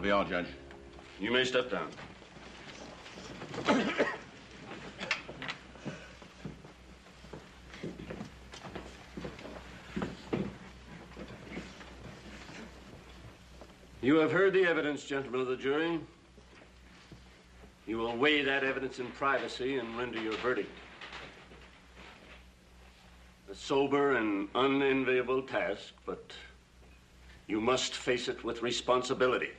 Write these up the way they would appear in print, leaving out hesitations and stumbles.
be all, Judge. You may step down. You have heard the evidence, gentlemen of the jury. You will weigh that evidence in privacy and render your verdict. A sober and unenviable task, but you must face it with responsibility.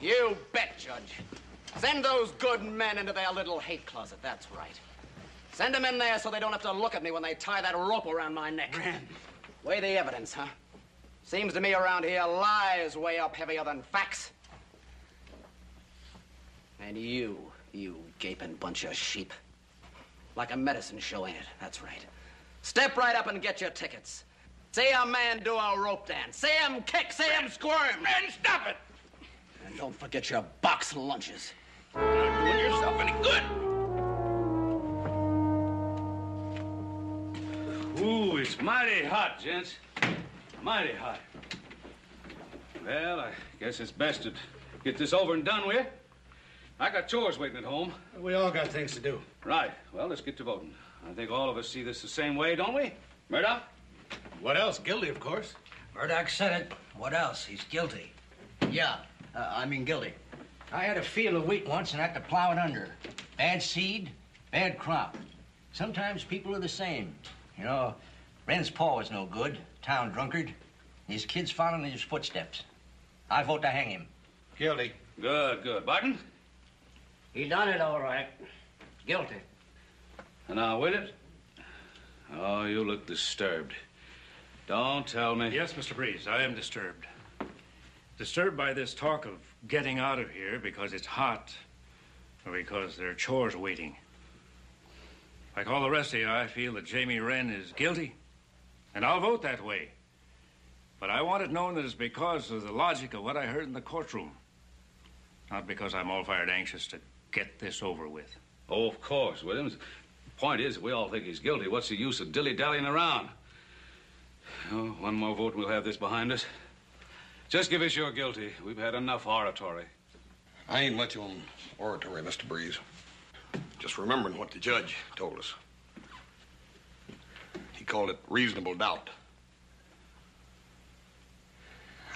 You bet, Judge. Send those good men into their little hate closet, that's right. Send them in there so they don't have to look at me when they tie that rope around my neck. Weigh the evidence, huh? Seems to me around here lies weigh up heavier than facts. And you gaping bunch of sheep. Like a medicine show, ain't it? That's right. Step right up and get your tickets. See a man do a rope dance. See him kick, see him squirm. And stop it! And don't forget your box lunches. You're not doing yourself any good. Ooh, it's mighty hot, gents. Mighty hot. Well, I guess it's best to get this over and done with. I got chores waiting at home. We all got things to do. Right. Well, let's get to voting. I think all of us see this the same way, don't we? Murdoch? What else? Guilty, of course. Murdoch said it. What else? He's guilty. Yeah, I mean guilty. I had a field of wheat once and had to plow it under. Bad seed, bad crop. Sometimes people are the same. You know, Wren's pa was no good, town drunkard. His kids following in his footsteps. I vote to hang him. Guilty. Good, good. Barton? He done it all right. Guilty. And now, with it? Oh, you look disturbed. Don't tell me. Yes, Mr. Breeze, I am disturbed. Disturbed by this talk of getting out of here because it's hot or because there are chores waiting. Like all the rest of you, I feel that Jamie Wren is guilty, and I'll vote that way. But I want it known that it's because of the logic of what I heard in the courtroom, not because I'm all fired anxious to get this over with. Oh, of course, Williams. The point is, we all think he's guilty. What's the use of dilly-dallying around? Oh, one more vote and we'll have this behind us. Just give us your guilty. We've had enough oratory. I ain't much on oratory, Mr. Breeze. Just remembering what the judge told us. He called it reasonable doubt.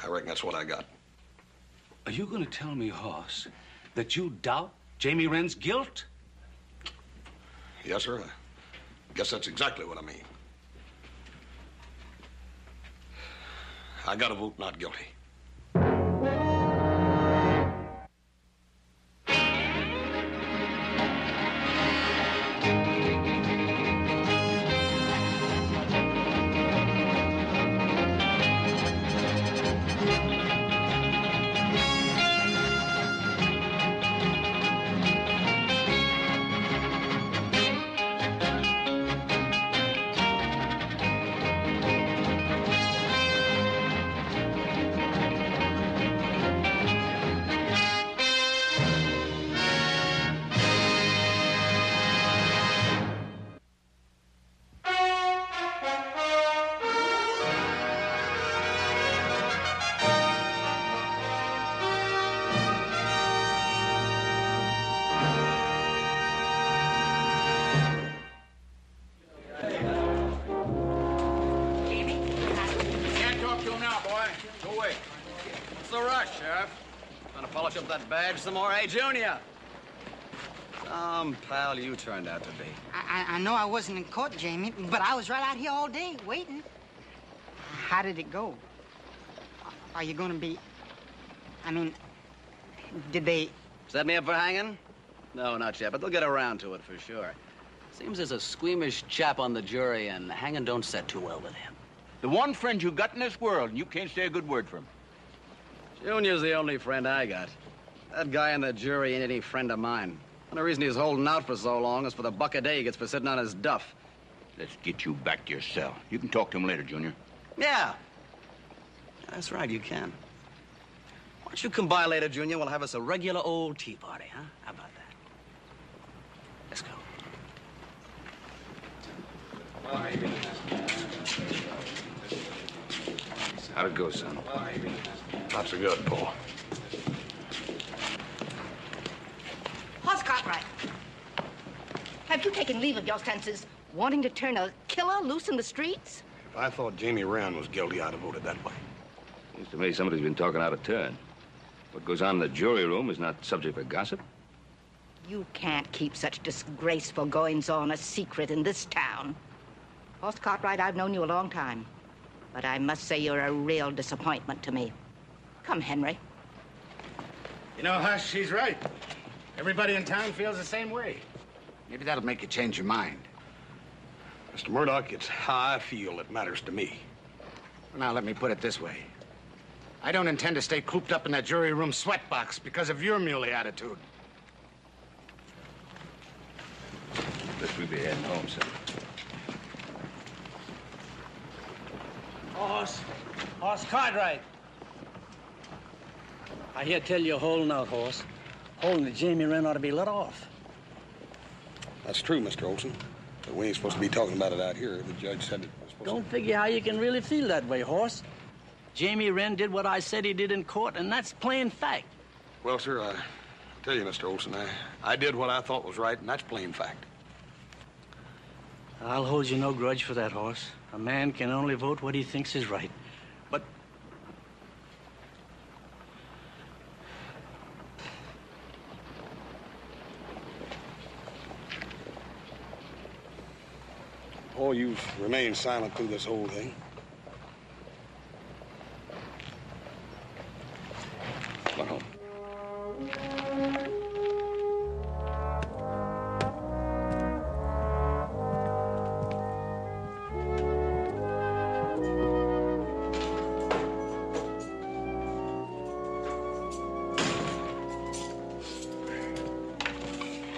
I reckon that's what I got. Are you going to tell me, Hoss, that you doubt Jamie Wren's guilt? Yes, sir. I guess that's exactly what I mean. I gotta vote not guilty. Some more, hey, Junior. Pal, you turned out to be. I know I wasn't in court, Jamie, but I was right out here all day waiting. How did it go? Are you going to be... I mean, did they... Set me up for hanging? No, not yet, but they'll get around to it for sure. Seems there's a squeamish chap on the jury, and hanging don't set too well with him. The one friend you got in this world, and you can't say a good word for him. Junior's the only friend I got. That guy in the jury ain't any friend of mine. And the reason he's holding out for so long is for the buck a day he gets for sitting on his duff. Let's get you back to your cell. You can talk to him later, Junior. Yeah. That's right, you can. Why don't you come by later, Junior? We'll have us a regular old tea party, huh? How about that? Let's go. How'd it go, son? Not so good, Paul. Hoss Cartwright, have you taken leave of your senses, wanting to turn a killer loose in the streets? If I thought Jamie Rand was guilty, I'd have voted that way. Seems to me somebody's been talking out of turn. What goes on in the jury room is not subject for gossip. You can't keep such disgraceful goings-on a secret in this town. Hoss Cartwright, I've known you a long time, but I must say you're a real disappointment to me. Come, Henry. You know, Hush, she's right. Everybody in town feels the same way. Maybe that'll make you change your mind. Mr. Murdoch, it's how I feel that matters to me. Well, now, let me put it this way. I don't intend to stay cooped up in that jury room sweatbox because of your muley attitude. Guess we'll be heading home, son. Hoss Cartwright. I hear tell you holding out, Hoss. Holding that Jamie Wren ought to be let off. That's true, Mr. Olson. But we ain't supposed to be talking about it out here. The judge said it was supposed Don't figure how you can really feel that way, Hoss. Jamie Wren did what I said he did in court, and that's plain fact. Well, sir, I tell you, Mr. Olson, I did what I thought was right, and that's plain fact. I'll hold you no grudge for that, Hoss. A man can only vote what he thinks is right. But Paul, you've remained silent through this whole thing. Come on home.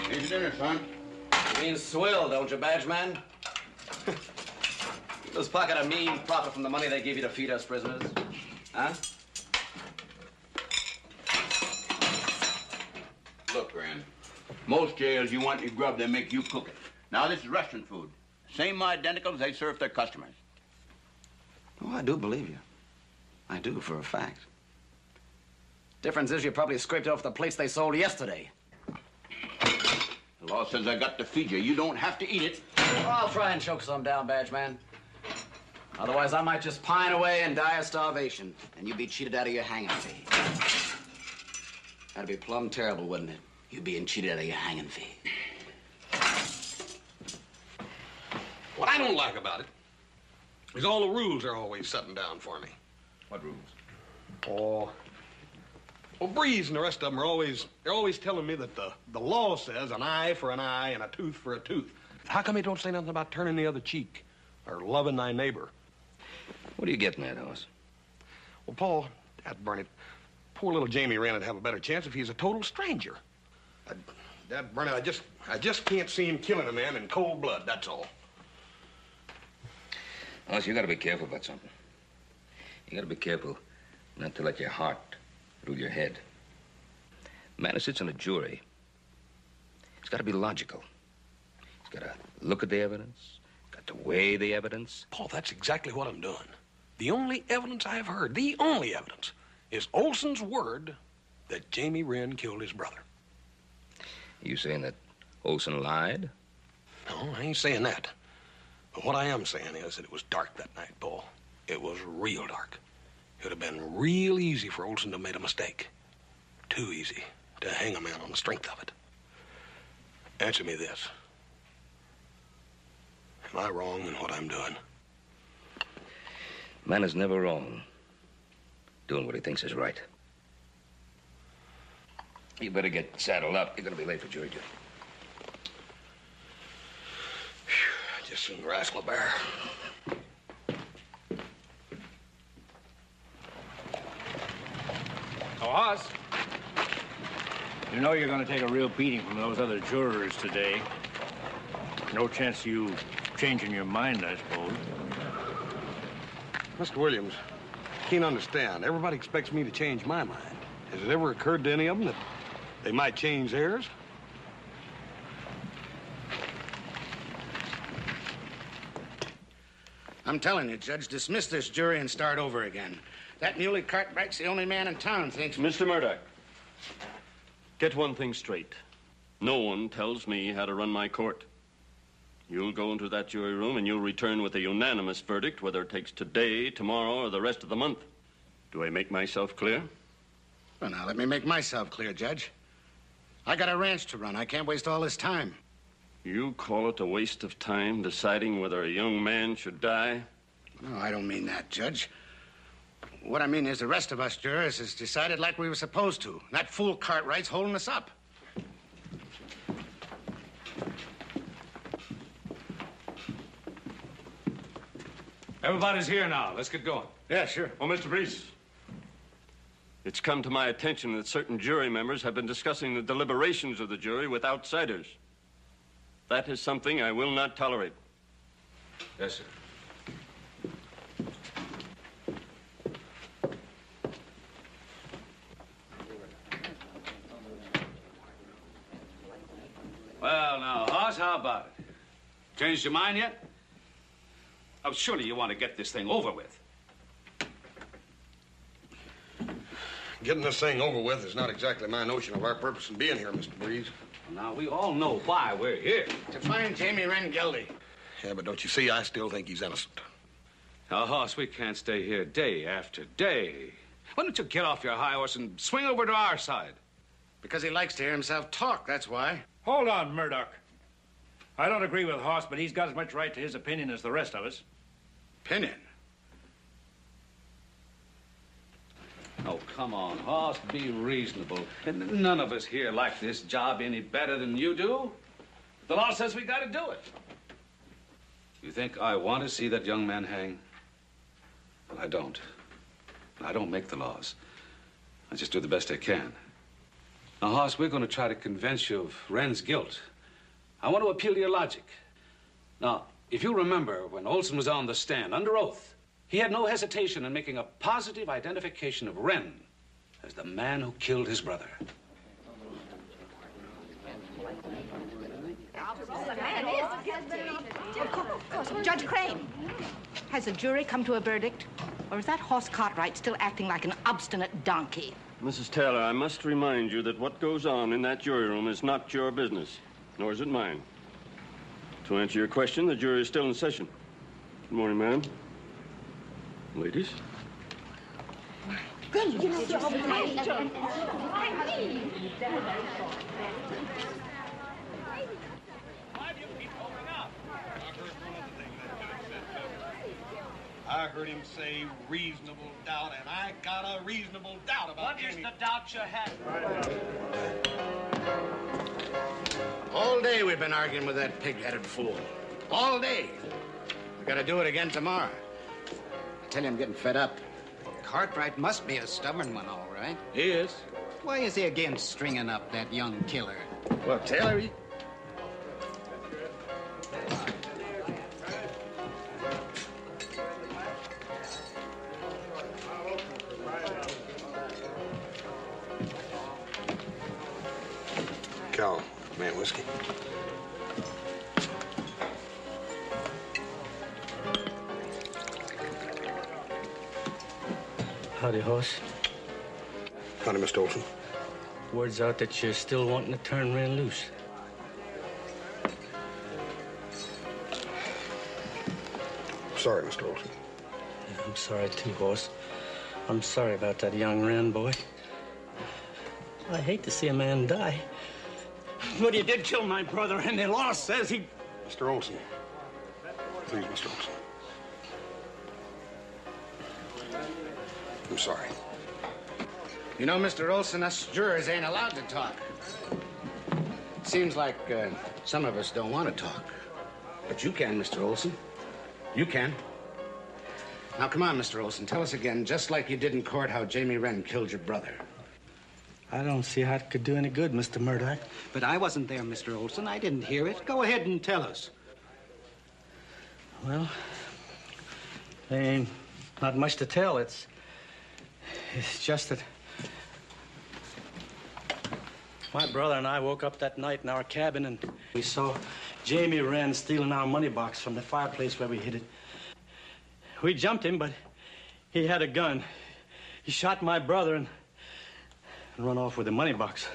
Here's your dinner, son. You mean swill, don't you, badge man? Just pocket a mean profit from the money they give you to feed us prisoners. Huh? Look, Rand. Most jails, you want your grub, they make you cook it. Now, this is restaurant food. Same identical as they serve their customers. Oh, I do believe you. I do, for a fact. Difference is you probably scraped it off the plates they sold yesterday. The law says I got to feed you. You don't have to eat it. Well, I'll try and choke some down, badge man. Otherwise, I might just pine away and die of starvation, and you'd be cheated out of your hanging fee. That'd be plumb terrible, wouldn't it? You being cheated out of your hanging fee. What I don't like about it is all the rules are always setting down for me. What rules? Oh, well, Breeze and the rest of them are they're always telling me that the law says an eye for an eye and a tooth for a tooth. How come you don't say nothing about turning the other cheek or loving thy neighbor? What are you getting at, Hoss? Well, Paul, Dad burn it, poor little Jamie Wren would have a better chance if he's a total stranger. Dad burn it, I just can't see him killing a man in cold blood, that's all. Hoss, you gotta be careful about something. You gotta be careful not to let your heart rule your head. A man who sits on a jury, he's gotta be logical. He's gotta look at the evidence, got to weigh the evidence. Paul, that's exactly what I'm doing. The only evidence I have heard, the only evidence, is Olson's word that Jamie Wren killed his brother. You saying that Olson lied? No, I ain't saying that. But what I am saying is that it was dark that night, Paul. It was real dark. It would have been real easy for Olson to have made a mistake. Too easy to hang a man on the strength of it. Answer me this. Am I wrong in what I'm doing? Man is never wrong. Doing what he thinks is right. You better get saddled up. You're gonna be late for jury duty. Just soon rascal a bear. Oh, Hoss. You know you're going to take a real beating from those other jurors today. No chance of you changing your mind, I suppose. Mr. Williams, can't understand. Everybody expects me to change my mind. Has it ever occurred to any of them that they might change theirs? I'm telling you, Judge, dismiss this jury and start over again. That muley Cartwright's the only man in town thinks... Mr. Murdoch, get one thing straight. No one tells me how to run my court. You'll go into that jury room and you'll return with a unanimous verdict, whether it takes today, tomorrow, or the rest of the month. Do I make myself clear? Well, now, let me make myself clear, Judge. I got a ranch to run. I can't waste all this time. You call it a waste of time deciding whether a young man should die? No, I don't mean that, Judge. What I mean is the rest of us jurors has decided like we were supposed to. That fool Cartwright's holding us up. Everybody's here now. Let's get going. Yeah, sure. Oh, Mr. Brees, it's come to my attention that certain jury members have been discussing the deliberations of the jury with outsiders. That is something I will not tolerate. Yes, sir. Well, now, Hoss, how about it? Changed your mind yet? Oh, surely you want to get this thing over with. Getting this thing over with is not exactly my notion of our purpose in being here, Mr. Breeze. Now, we all know why we're here. To find Jamie Wren guilty. Yeah, but don't you see, I still think he's innocent. Now, Hoss, we can't stay here day after day. Why don't you get off your high horse and swing over to our side? Because he likes to hear himself talk, that's why. Hold on, Murdoch. I don't agree with Hoss, but he's got as much right to his opinion as the rest of us. Opinion? Oh, come on, Hoss, be reasonable. And none of us here like this job any better than you do. The law says we got to do it. You think I want to see that young man hang? Well, I don't. I don't make the laws. I just do the best I can. Now, Hoss, we're going to try to convince you of Wren's guilt. I want to appeal to your logic. Now, if you remember when Olson was on the stand under oath, he had no hesitation in making a positive identification of Wren as the man who killed his brother. Judge Crane, has the jury come to a verdict? Or is that Hoss Cartwright still acting like an obstinate donkey? Mrs. Taylor, I must remind you that what goes on in that jury room is not your business, nor is it mine. To answer your question, the jury is still in session. Good morning, ma'am. Ladies. I heard him say reasonable doubt, and I got a reasonable doubt about What is the doubt you have? All day we've been arguing with that pig-headed fool. All day. We gotta do it again tomorrow. I tell you, I'm getting fed up. Cartwright must be a stubborn one, all right. He is. Why is he against stringing up that young killer? Well, Taylor, he... Cal, man, whiskey. Howdy, Hoss. Howdy, Mr. Olson. Word's out that you're still wanting to turn Wren loose. Sorry, Mr. Olson. Yeah, I'm sorry, too, Hoss. I'm sorry about that young Wren boy. I hate to see a man die. But he did kill my brother, and the law says he... Mr. Olson. Please, Mr. Olson. I'm sorry. You know, Mr. Olson, us jurors ain't allowed to talk. Seems like some of us don't want to talk. But you can, Mr. Olson. You can. Now, come on, Mr. Olson. Tell us again, just like you did in court, how Jamie Wren killed your brother. I don't see how it could do any good, Mr. Murdoch. But I wasn't there, Mr. Olson. I didn't hear it. Go ahead and tell us. Well, there ain't not much to tell. It's just that My brother and I woke up that night in our cabin and we saw Jamie Wren stealing our money box from the fireplace where we hid it. We jumped him, but he had a gun. He shot my brother and run off with the money box.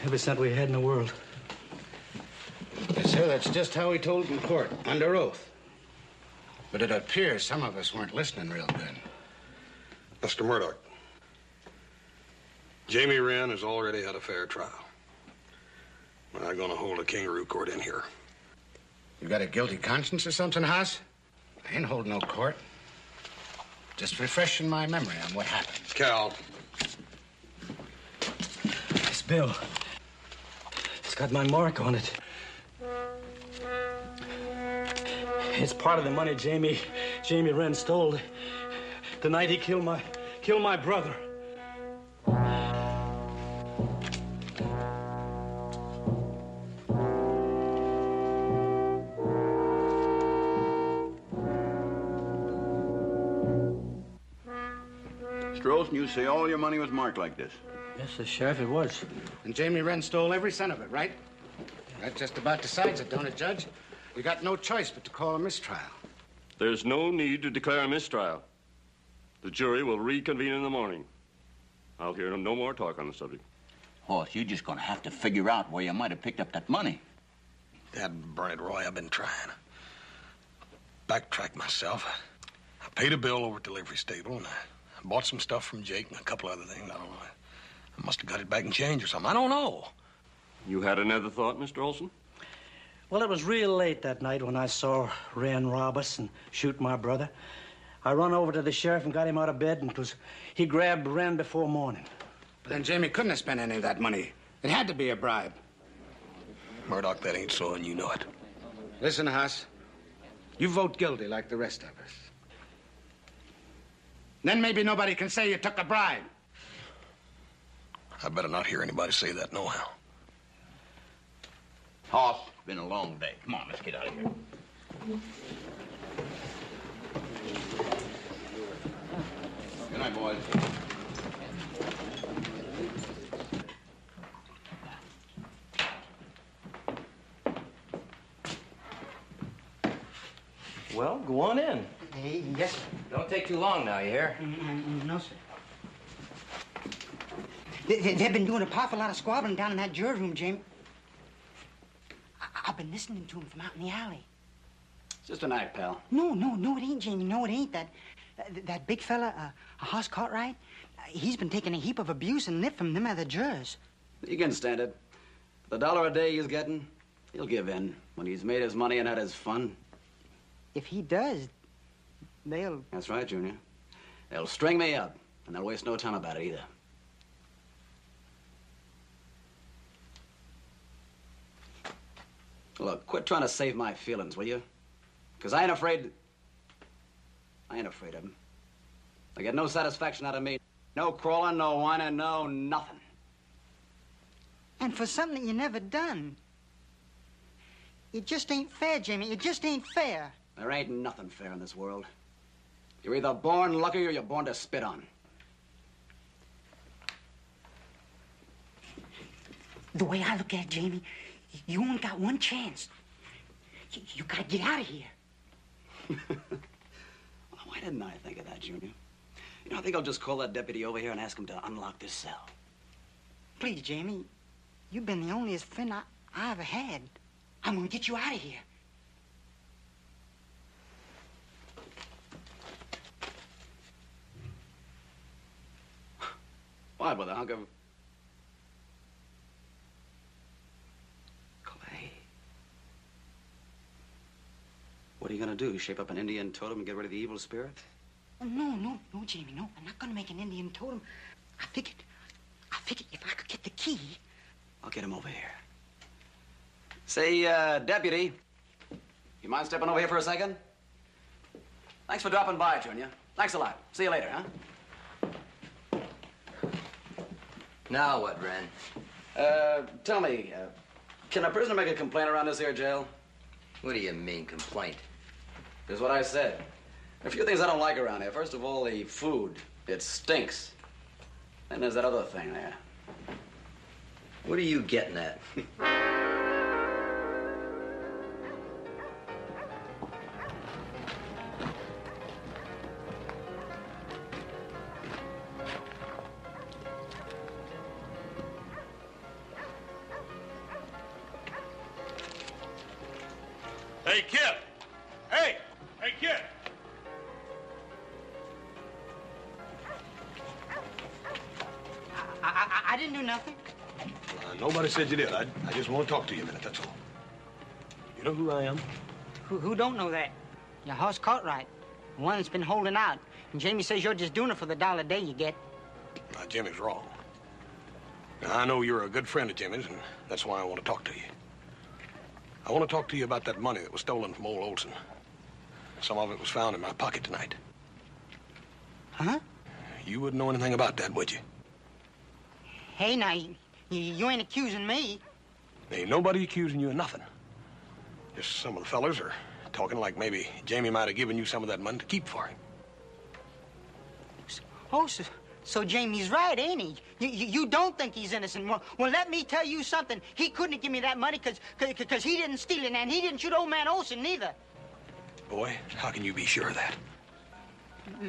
Every cent we had in the world. Yes, sir, that's just how he told in court, under oath. But it appears some of us weren't listening real good. Mr. Murdoch, Jamie Wren has already had a fair trial. We're not going to hold a kangaroo court in here. You got a guilty conscience or something, Haas? I ain't holding no court. Just refreshing my memory on what happened. Cal. This bill. It's got my mark on it. It's part of the money Jamie Wren stole the night he killed my brother. Mr. Olson, you say all your money was marked like this? Yes, sir, Sheriff, it was. And Jamie Wren stole every cent of it, right? That just about decides it, don't it, Judge? We got no choice but to call a mistrial. There's no need to declare a mistrial. The jury will reconvene in the morning. I'll hear no more talk on the subject. Hoss, you're just gonna have to figure out where you might have picked up that money. Dad, burn it, Roy. I've been trying. Backtrack myself. I paid a bill over at Delivery Stable, and I bought some stuff from Jake and a couple other things. I don't know. I must have got it back in change or something. I don't know. You had another thought, Mr. Olson? Well, it was real late that night when I saw Wren rob us and shoot my brother. I run over to the sheriff and got him out of bed, and he grabbed Wren before morning. But then Jamie couldn't have spent any of that money. It had to be a bribe. Murdoch, that ain't so, and you know it. Listen, Haas. You vote guilty like the rest of us. Then maybe nobody can say you took a bribe. I better not hear anybody say that nohow. Hoss, it's been a long day. Come on, let's get out of here. Good night, boys. Well, go on in. Hey, yes, sir. Don't take too long now, you hear? No, sir. They've been doing a powerful lot of squabbling down in that jury room, Jamie. I've been listening to them from out in the alley. It's just an act, pal. No, it ain't, Jamie. No, it ain't. That big fella, Hoss Cartwright, he's been taking a heap of abuse and nip from them other jurors. You can stand it. The $1 a day he's getting, he'll give in when he's made his money and had his fun. If he does, they'll... That's right, Junior. They'll string me up, and they'll waste no time about it either. Look, quit trying to save my feelings, will you? Because I ain't afraid of them. They get no satisfaction out of me. No crawling, no whining, no nothing. And for something that you never done. It just ain't fair, Jamie. It just ain't fair. There ain't nothing fair in this world. You're either born lucky or you're born to spit on. The way I look at it, Jamie, you only got one chance. You gotta get out of here. Why didn't I think of that, Junior? You know, I think I'll just call that deputy over here and ask him to unlock this cell. Please, Jamie, you've been the onlyest friend I ever had. I'm gonna get you out of here. Why, with a hunk of... clay. What are you gonna do? Shape up an Indian totem and get rid of the evil spirit? Oh, no, Jamie, no. I'm not gonna make an Indian totem. I figured if I could get the key... I'll get him over here. Say, deputy, you mind stepping over here for a second? Thanks for dropping by, Junior. Thanks a lot. See you later, huh? Now what, Wren? Tell me, can a prisoner make a complaint around this here jail? What do you mean, complaint? Here's what I said. There are a few things I don't like around here. First of all, the food. It stinks. Then there's that other thing there. What are you getting at? Hey, kid! Hey! Hey, kid! I didn't do nothing. Nobody said you did. I just want to talk to you a minute, that's all. You know who I am? Who don't know that? Your horse Cartwright. The one that's been holding out. And Jamie says you're just doing it for the $1 a day you get. Now, Jimmy's wrong. Now, I know you're a good friend of Jimmy's, and that's why I want to talk to you. I want to talk to you about that money that was stolen from old Olson. Some of it was found in my pocket tonight. Huh? You wouldn't know anything about that, would you? Hey, now, you ain't accusing me. Ain't nobody accusing you of nothing. Just some of the fellers are talking like maybe Jamie might have given you some of that money to keep for him. Oh, so Jamie's right, ain't he? You don't think he's innocent. Well, let me tell you something. He couldn't have given me that money because he didn't steal it, and he didn't shoot old man Olson neither. Boy, how can you be sure of that?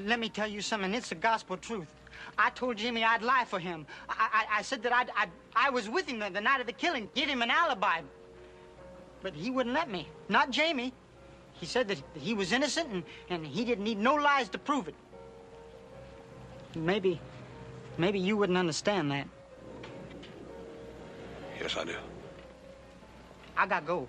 Let me tell you something. It's the gospel truth. I told Jimmy I'd lie for him. I said that I was with him the night of the killing, give him an alibi. But he wouldn't let me. Not Jamie. He said that he was innocent and he didn't need no lies to prove it. Maybe you wouldn't understand that. Yes, I do. I gotta go.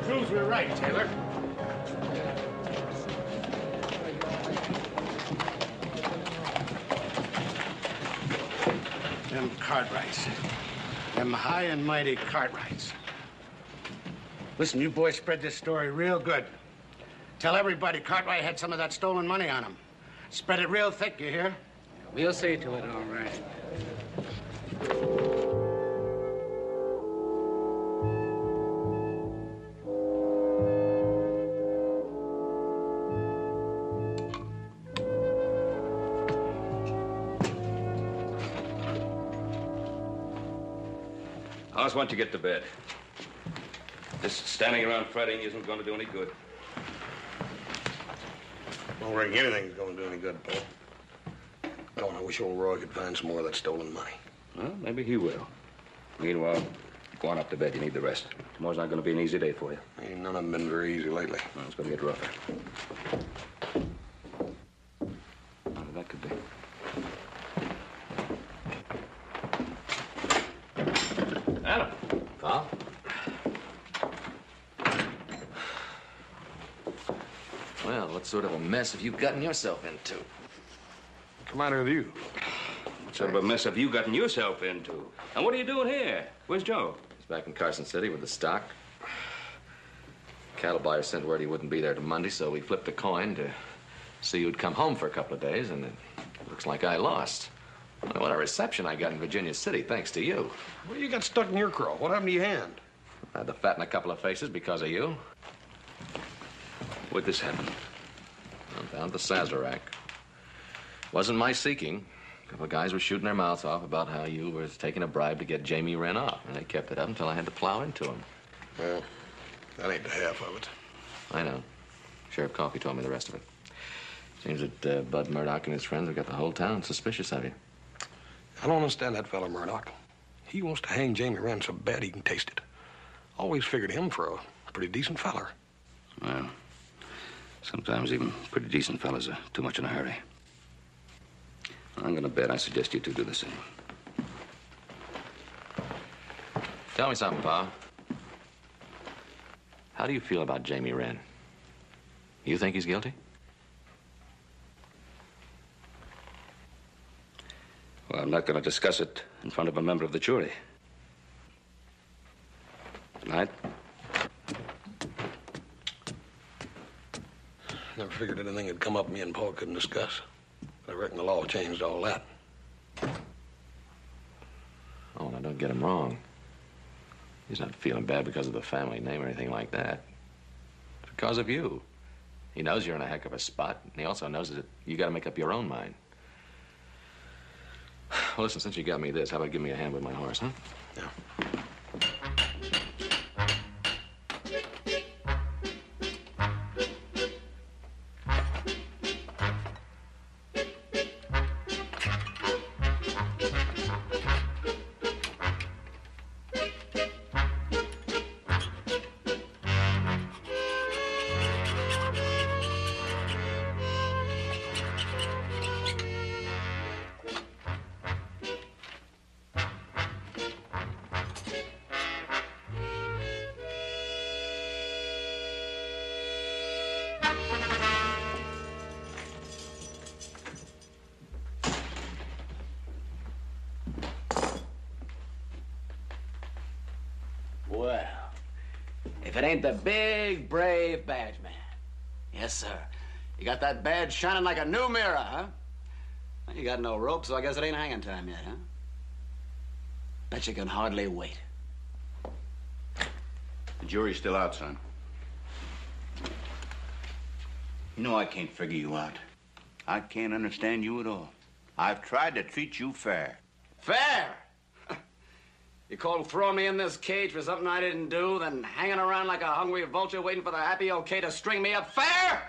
Proves we're right, Taylor. Them Cartwrights. Them high and mighty Cartwrights. Listen, you boys spread this story real good. Tell everybody Cartwright had some of that stolen money on him. Spread it real thick, you hear? We'll see to it, all right. I just want you to get to bed. Just standing around fretting isn't going to do any good. I don't think anything's going to do any good, Paul. Oh, I wish old Roy could find some more of that stolen money. Well, maybe he will. Meanwhile, go on up to bed. You need the rest. Tomorrow's not going to be an easy day for you. Ain't none of them been very easy lately. Well, it's going to get rougher. What that could be. Adam. Pa? Well, what sort of a mess have you gotten yourself into? What's the matter with you? What sort of a mess have you gotten yourself into? And what are you doing here? Where's Joe? He's back in Carson City with the stock. Cattle buyer sent word he wouldn't be there till Monday, so we flipped a coin to see who'd come home for a couple of days, and it looks like I lost. Well, what a reception I got in Virginia City, thanks to you. Well, you got stuck in your craw. What happened to your hand? I had to fatten a couple of faces because of you. Where'd this happen? I'm down at the Sazerac. Wasn't my seeking. A couple of guys were shooting their mouths off about how you were taking a bribe to get Jamie Wren off, and they kept it up until I had to plow into him. Well, that ain't the half of it. I know. Sheriff Coffey told me the rest of it. Seems that Bud Murdoch and his friends have got the whole town suspicious of you. I don't understand that fella Murdoch. He wants to hang Jamie Wren so bad he can taste it. Always figured him for a pretty decent feller. Well, sometimes even pretty decent fellas are too much in a hurry. I'm going to bet I suggest you two do the same. Tell me something, Pa. How do you feel about Jamie Wren? You think he's guilty? Well, I'm not going to discuss it in front of a member of the jury. Tonight? Never figured anything had come up me and Paul couldn't discuss. But I reckon the law changed all that. Oh, now don't get him wrong. He's not feeling bad because of the family name or anything like that. It's because of you. He knows you're in a heck of a spot, and he also knows that you got to make up your own mind. Well, listen, since you got me this, how about give me a hand with my horse, huh? Yeah. Well, if it ain't the big, brave badge man. Yes, sir. You got that badge shining like a new mirror, huh? Well, you got no rope, so I guess it ain't hanging time yet, huh? Bet you can hardly wait. The jury's still out, son. You know I can't figure you out. I can't understand you at all. I've tried to treat you fair. Fair? You call throwing me in this cage for something I didn't do, then hanging around like a hungry vulture waiting for the happy okay to string me up fair?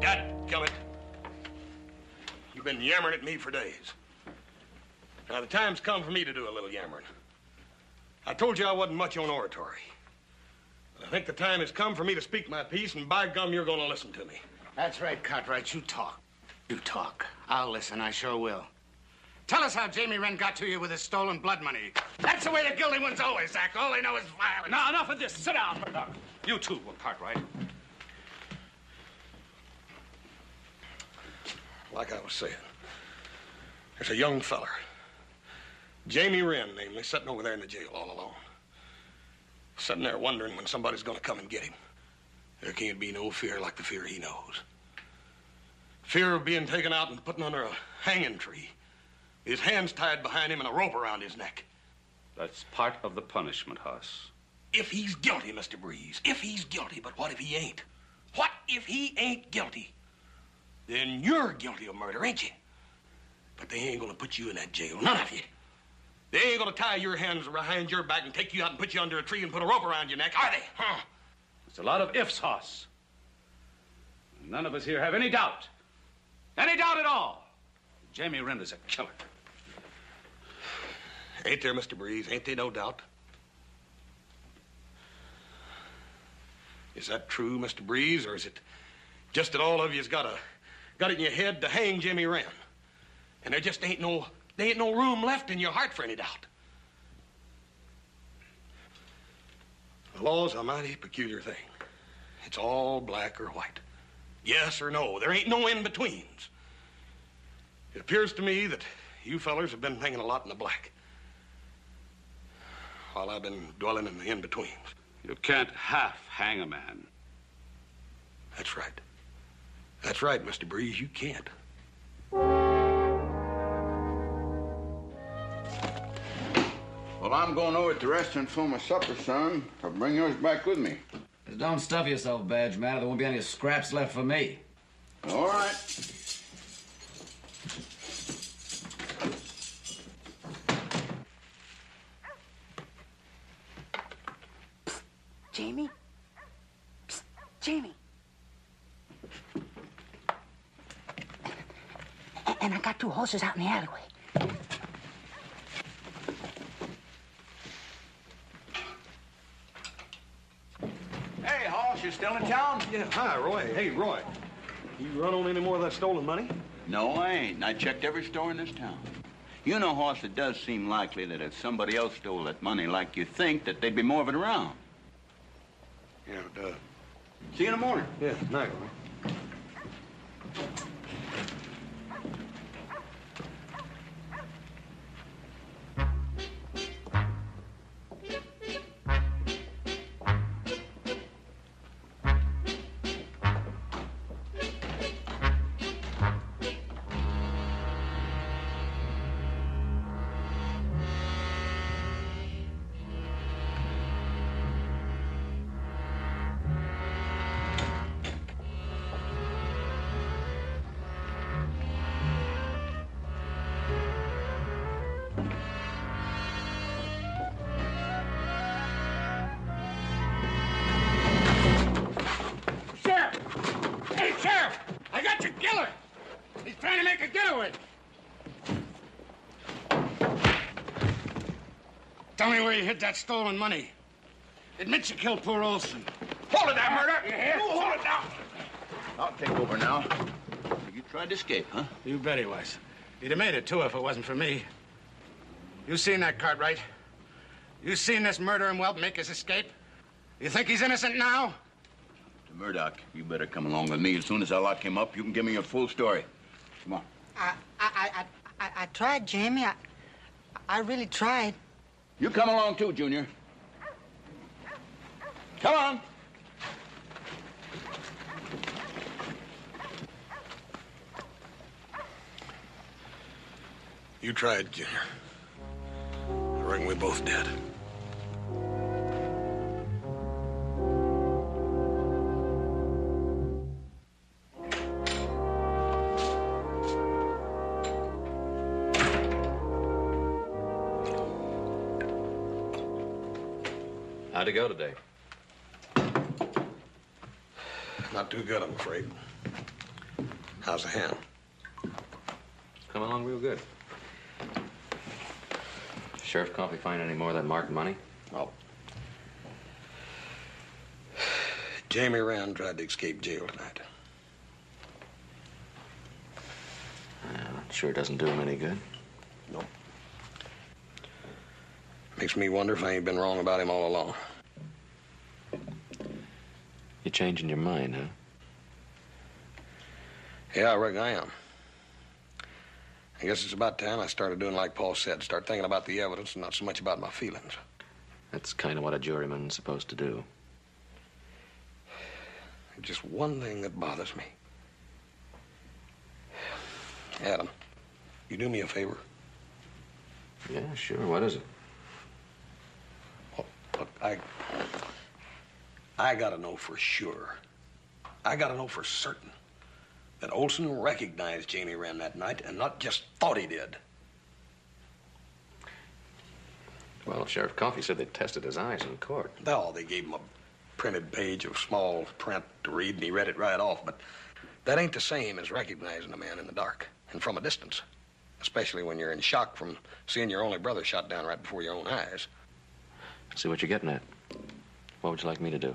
Dadgummit. You've been yammering at me for days. Now, the time's come for me to do a little yammering. I told you I wasn't much on oratory. But I think the time has come for me to speak my piece, and by gum, you're going to listen to me. That's right, Cartwright. You talk. You talk. I'll listen. I sure will. Tell us how Jamie Wren got to you with his stolen blood money. That's the way the guilty ones always act. All they know is violence. Now, enough of this. Sit down, Murdoch. You too, Cartwright. Like I was saying, there's a young feller, Jamie Wren, namely, sitting over there in the jail all alone. Sitting there wondering when somebody's going to come and get him. There can't be no fear like the fear he knows. Fear of being taken out and put under a hanging tree. His hands tied behind him and a rope around his neck. That's part of the punishment, Hoss. If he's guilty, Mr. Breeze, if he's guilty, but what if he ain't? What if he ain't guilty? Then you're guilty of murder, ain't you? But they ain't gonna put you in that jail, none of you. They ain't gonna tie your hands behind your back and take you out and put you under a tree and put a rope around your neck, are they? Huh? It's a lot of ifs, Hoss. None of us here have any doubt. Any doubt at all. Jamie Wren is a killer. Ain't there, Mr. Breeze? Ain't there no doubt? Is that true, Mr. Breeze, or is it just that all of you's got it in your head to hang Jamie Wren? And there just ain't no room left in your heart for any doubt. The law's a mighty peculiar thing. It's all black or white. Yes or no. There ain't no in-betweens. It appears to me that you fellers have been hanging a lot in the black, while I've been dwelling in the in-betweens. You can't half hang a man. That's right. That's right, Mr. Breeze, you can't. Well, I'm going over to the restaurant for my supper, son. I'll bring yours back with me. Just don't stuff yourself, badge man, or there won't be any scraps left for me. All right. Jamie? Psst, Jamie. And I got 2 horses out in the alleyway. Hey, Hoss, you still in town? Yeah, hi, Roy. Hey, Roy. You run on any more of that stolen money? No, I ain't. I checked every store in this town. You know, Hoss, it does seem likely that if somebody else stole that money like you think, that there'd be more of it around. Yeah, it does. See you in the morning. Yeah, night. Tell me where you hid that stolen money. Admit you killed poor Olson. Hold it there, murder! You hear? Hold it down! I'll take over now. You tried to escape, huh? You bet he was. He'd have made it, too, if it wasn't for me. You seen that, Cartwright? You seen this murdering whelp make his escape? You think he's innocent now? Mr. Murdoch, you better come along with me. As soon as I lock him up, you can give me your full story. Come on. I tried, Jamie. I really tried. You come along, too, Junior. Come on. You tried, Junior. I reckon we both did. How'd it go today? Not too good, I'm afraid. How's the hand? Coming along real good. Sheriff Coffey find any more of that marked money? Oh. Jamie Rand tried to escape jail tonight. Sure doesn't do him any good. Nope. Makes me wonder if I ain't been wrong about him all along. You changing your mind, huh? Yeah, I reckon I am. I guess it's about time I started doing like Paul said, start thinking about the evidence and not so much about my feelings. That's kind of what a juryman's supposed to do. There's just one thing that bothers me. Adam, you do me a favor? Yeah, sure. What is it? Well, look, I gotta know for sure. I gotta know for certain that Olson recognized Jamie Wren that night and not just thought he did. Well, Sheriff Coffey said they tested his eyes in court. No, they gave him a printed page of small print to read, and he read it right off. But that ain't the same as recognizing a man in the dark and from a distance, especially when you're in shock from seeing your only brother shot down right before your own eyes. See what you're getting at. What would you like me to do?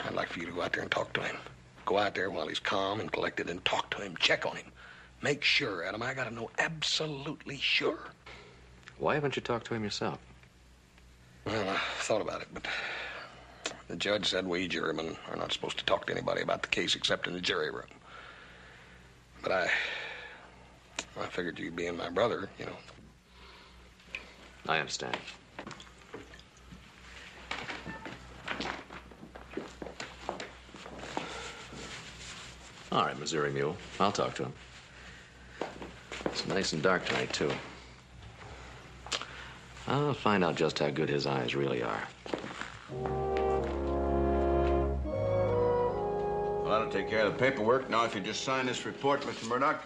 I'd like for you to go out there and talk to him. Go out there while he's calm and collected and talk to him. Check on him. Make sure, Adam. I gotta know absolutely sure. Why haven't you talked to him yourself? Well, I thought about it, but the judge said we jurymen are not supposed to talk to anybody about the case except in the jury room. But I figured you being my brother, you know. I understand. All right, Missouri Mule. I'll talk to him. It's nice and dark tonight, too. I'll find out just how good his eyes really are. Well, that'll take care of the paperwork. Now, if you just sign this report, Mr. Murdoch.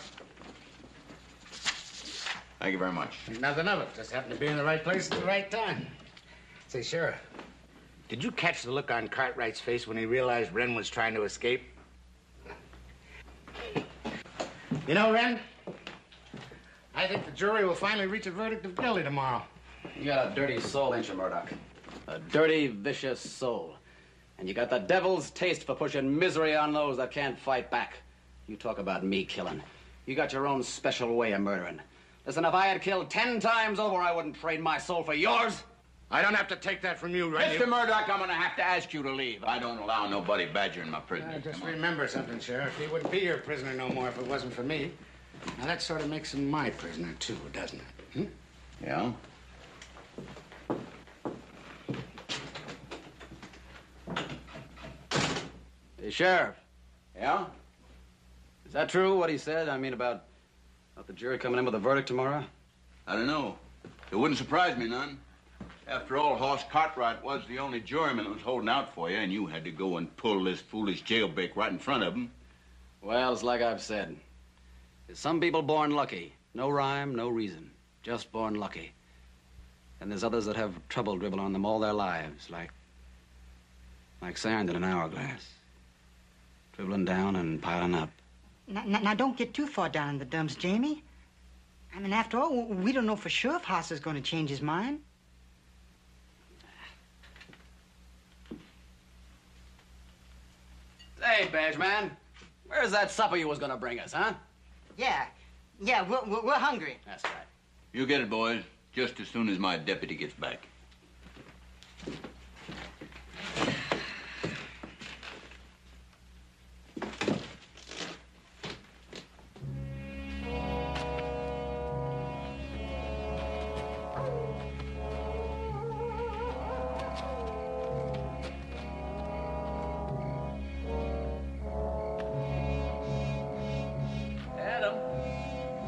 Thank you very much. Nothing of it. Just happened to be in the right place at the right time. Say, Sheriff, did you catch the look on Cartwright's face when he realized Wren was trying to escape? You know, Wren, I think the jury will finally reach a verdict of guilty tomorrow. You got a dirty soul, ain't you, Murdoch? A dirty, vicious soul. And you got the devil's taste for pushing misery on those that can't fight back. You talk about me killing. You got your own special way of murdering. Listen, if I had killed 10 times over, I wouldn't trade my soul for yours. I don't have to take that from you, Randy. Mr. Murdoch, I'm going to have to ask you to leave. I don't allow nobody badgering my prisoner. Just remember something, Sheriff. He wouldn't be your prisoner no more if it wasn't for me. Now, that sort of makes him my prisoner, too, doesn't it? Hmm? Yeah? Hey, Sheriff. Yeah? Is that true, what he said? I mean, about the jury coming in with a verdict tomorrow? I don't know. It wouldn't surprise me none. After all, Hoss Cartwright was the only juryman that was holding out for you, and you had to go and pull this foolish jailbreak right in front of him. Well, it's like I've said. There's some people born lucky. No rhyme, no reason. Just born lucky. And there's others that have trouble dribble on them all their lives, like sand in an hourglass. Dribbling down and piling up. Now, don't get too far down in the dumps, Jamie. I mean, after all, we don't know for sure if Hoss is going to change his mind. Hey, Badge Man, where's that supper you was gonna bring us, huh? Yeah, we're hungry. That's right. You get it, boys, just as soon as my deputy gets back.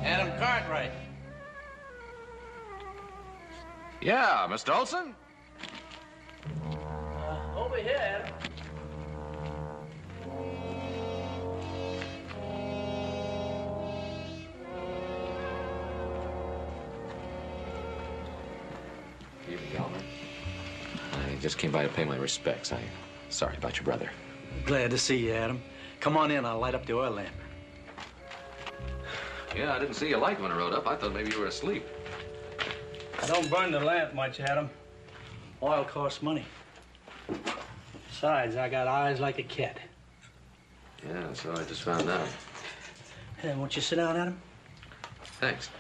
Adam Cartwright. Yeah, Mr. Olson? Over here, Adam. Evening, Elmer. I just came by to pay my respects. Sorry about your brother. Glad to see you, Adam. Come on in, I'll light up the oil lamp. Yeah, I didn't see you light when I rode up. I thought maybe you were asleep. I don't burn the lamp much, Adam. Oil costs money. Besides, I got eyes like a cat. Yeah, so I just found out. Hey, won't you sit down, Adam? Thanks.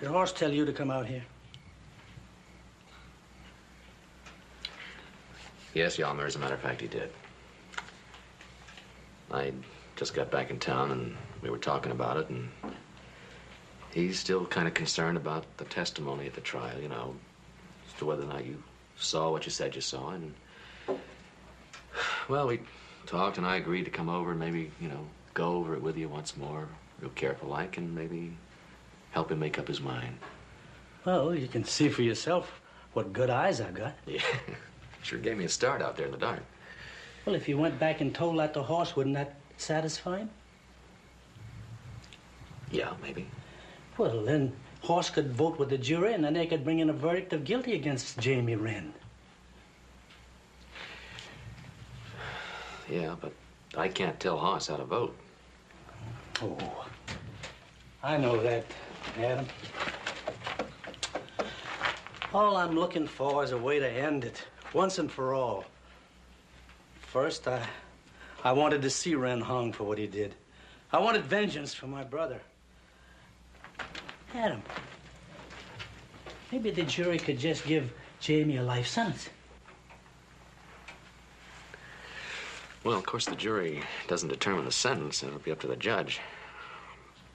Did Hoss tell you to come out here? Yes, Yalmer, as a matter of fact, he did. I just got back in town, and we were talking about it, and he's still kind of concerned about the testimony at the trial, you know, as to whether or not you saw what you said you saw, and... Well, we talked, and I agreed to come over and maybe, you know, go over it with you once more, real careful-like, and maybe help him make up his mind. Well, you can see for yourself what good eyes I've got. Yeah, sure gave me a start out there in the dark. Well, if you went back and told that to Hoss, wouldn't that satisfy him? Yeah, maybe. Well, then Hoss could vote with the jury, and then they could bring in a verdict of guilty against Jamie Wren. Yeah, but I can't tell Hoss how to vote. Oh, I know that, Adam. All I'm looking for is a way to end it, once and for all. First, I wanted to see Wren hung for what he did. I wanted vengeance for my brother. Adam, maybe the jury could just give Jamie a life sentence. Well, of course, the jury doesn't determine the sentence. It'll be up to the judge.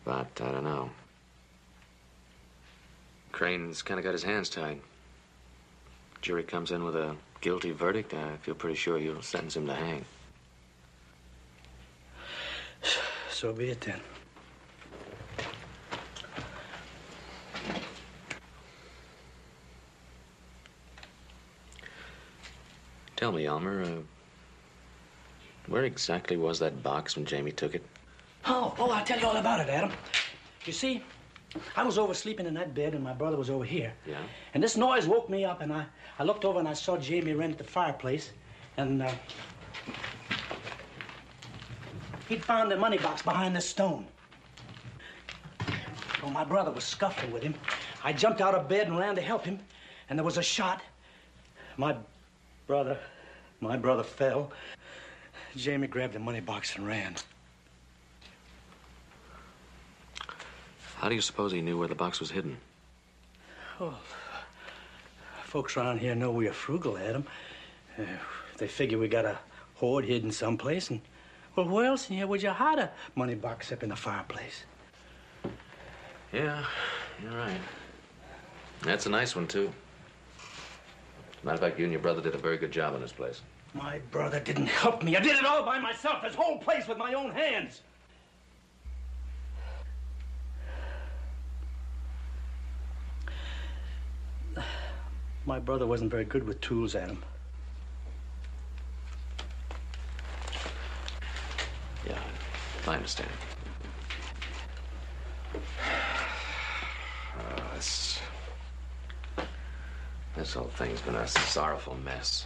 But I don't know. Crane's kind of got his hands tied. Jury comes in with a guilty verdict, I feel pretty sure you'll sentence him to hang. So be it then. Tell me, Elmer, where exactly was that box when Jamie took it? Oh, I'll tell you all about it, Adam. You see, I was oversleeping in that bed, and my brother was over here. Yeah? And this noise woke me up, and I looked over and I saw Jamie Wren at the fireplace, and he'd found the money box behind the stone. Well, my brother was scuffling with him. I jumped out of bed and ran to help him, and there was a shot. My brother fell. Jamie grabbed the money box and ran. How do you suppose he knew where the box was hidden? Oh, folks around here know we are frugal, Adam. They figure we got a hoard hidden someplace, and, well, where else in here would you hide a money box except in the fireplace? Yeah, you're right. That's a nice one, too. Matter of fact, you and your brother did a very good job on this place. My brother didn't help me. I did it all by myself, this whole place with my own hands. My brother wasn't very good with tools, Adam. Yeah, I understand. This whole thing's been a sorrowful mess.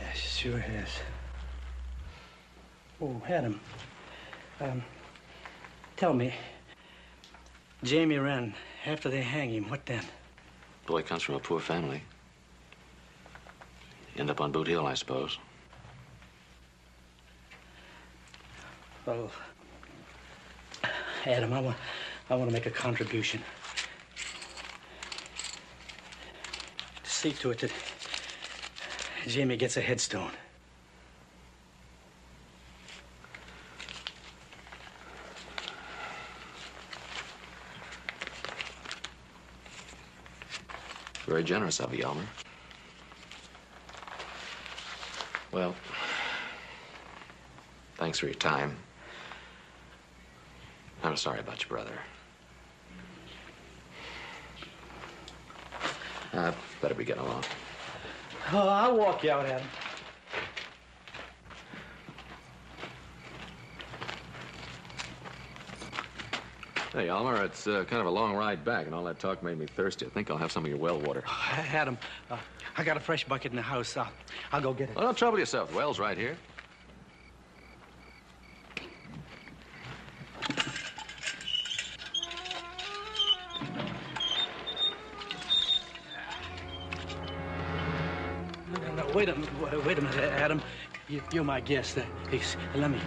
Yes, it sure has. Oh, Adam, tell me, Jamie Wren, after they hang him, what then? Boy comes from a poor family. End up on Boot Hill, I suppose. Well, Adam, I want to make a contribution. See to it that Jamie gets a headstone. Very generous of you, Elmer. Well, thanks for your time. I'm sorry about your brother. Better be getting along. Oh, I'll walk you out, Adam. Hey, Elmer, it's kind of a long ride back, and all that talk made me thirsty. I think I'll have some of your well water. Adam, I got a fresh bucket in the house. I'll go get it. Well, don't trouble yourself. The well's right here. Wait a minute, Adam. You're my guest. Please, let me.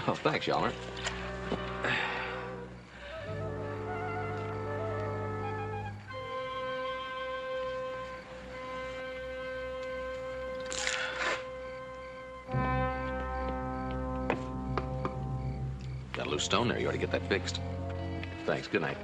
Oh, thanks, Elmer. Got a loose stone there. You ought to get that fixed. Thanks. Good night.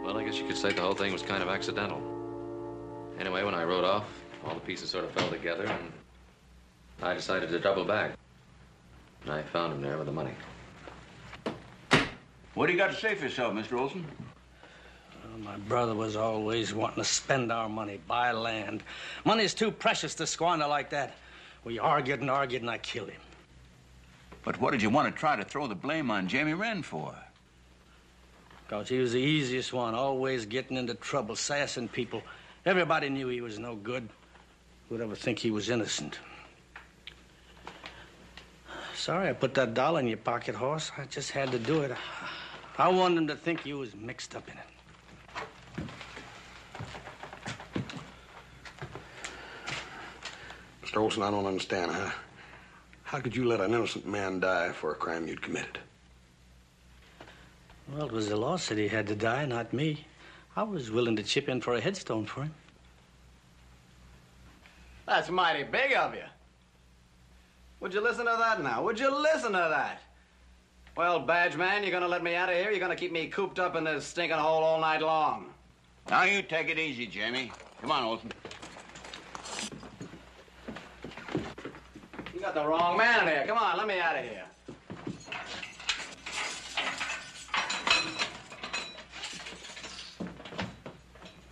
Well, I guess you could say the whole thing was kind of accidental. Anyway, when I rode off, all the pieces sort of fell together, and I decided to double back. And I found him there with the money. What do you got to say for yourself, Mr. Olson? Well, my brother was always wanting to spend our money, buy land. Money's too precious to squander like that. We argued, and I killed him. But what did you want to try to throw the blame on Jamie Wren for? Because he was the easiest one, always getting into trouble, sassing people. Everybody knew he was no good. Who'd ever think he was innocent? sorry I put that dollar in your pocket, Horse. I just had to do it. I wanted him to think you was mixed up in it. Mr. Olson, I don't understand, huh? How could you let an innocent man die for a crime you'd committed? Well, it was the law said he had to die, not me. I was willing to chip in for a headstone for him. That's mighty big of you. Would you listen to that now? Would you listen to that? Well, badge man, you're gonna let me out of here? You're gonna keep me cooped up in this stinking hole all night long? Now you take it easy, Jamie. Come on, Olson. You got the wrong man in here. Come on, let me out of here.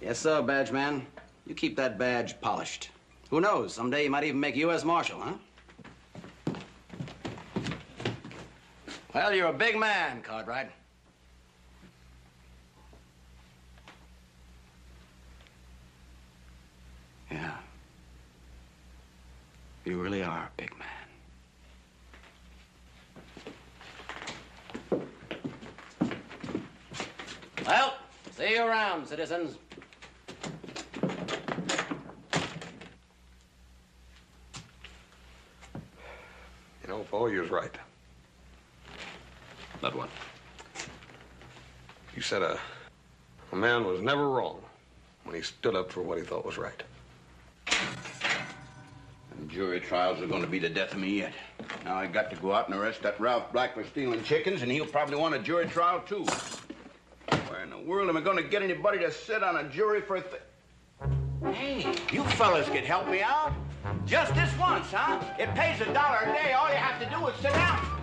Yes, sir, badge man. You keep that badge polished. Who knows? Someday you might even make U.S. Marshal, huh? Well, you're a big man, Cartwright. Yeah. You really are a big man. Well, see you around, citizens. You know, Paul, you was right. That one. You said a man was never wrong when he stood up for what he thought was right. And jury trials are going to be the death of me yet. Now I got to go out and arrest that Ralph Black for stealing chickens, and he'll probably want a jury trial, too. Where in the world am I going to get anybody to sit on a jury for Hey, you fellas could help me out. Just this once, huh? It pays $1 a day. All you have to do is sit down.